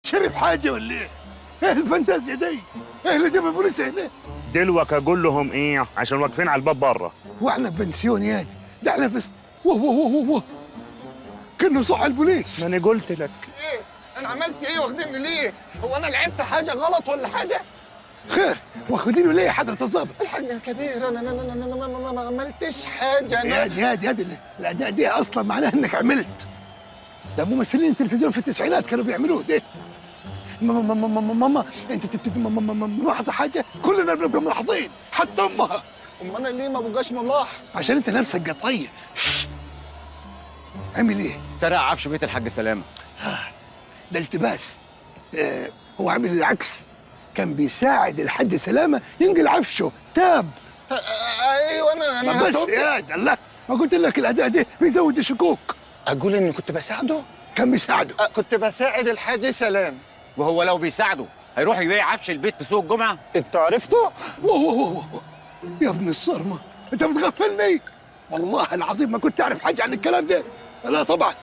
شرب حاجه ولا ايه؟ ايه الفانتازيا دي؟ ايه اللي جاب البوليس هنا؟ دلوك اقول لهم ايه عشان واقفين على الباب بره. واحنا في بنسيون يا ده احنا في وه وه وه وه كأنه صح البوليس. ما انا قلت لك. ايه؟ انا عملت ايه واخديني ليه؟ هو انا لعبت حاجه غلط ولا حاجه؟ خير واخدينه ليه يا حضرة الضابط؟ الحاج الكبير انا ما عملتش حاجه انا. يا دي الاداء دي اصلا معناها انك عملت. ده ممثلين التلفزيون في التسعينات كانوا بيعملوه ده. ماما انت ملاحظه حاجه؟ كلنا بنبقى ملاحظين حتى امها. انا ليه ما بقاش ملاحظ؟ عشان انت نفسك قطيه. عمل ايه؟ سرق عفش بيت الحاج سلامه. ده التباس. هو عامل العكس، كان بيساعد الحاج سلامه ينقل عفشه تاب. ايوه انا بس يا الله، ما قلت لك الاداء ده بيزود الشكوك. اقول اني كنت بساعده؟ كان بيساعده. كنت بساعد الحاج سلام. وهو لو بيساعده هيروح يبيع عفش البيت في سوق الجمعه؟ انت عرفته؟ وووووو. يا ابن الصرمه انت بتغفلني. والله العظيم ما كنت اعرف حاجه عن الكلام ده. لا طبعا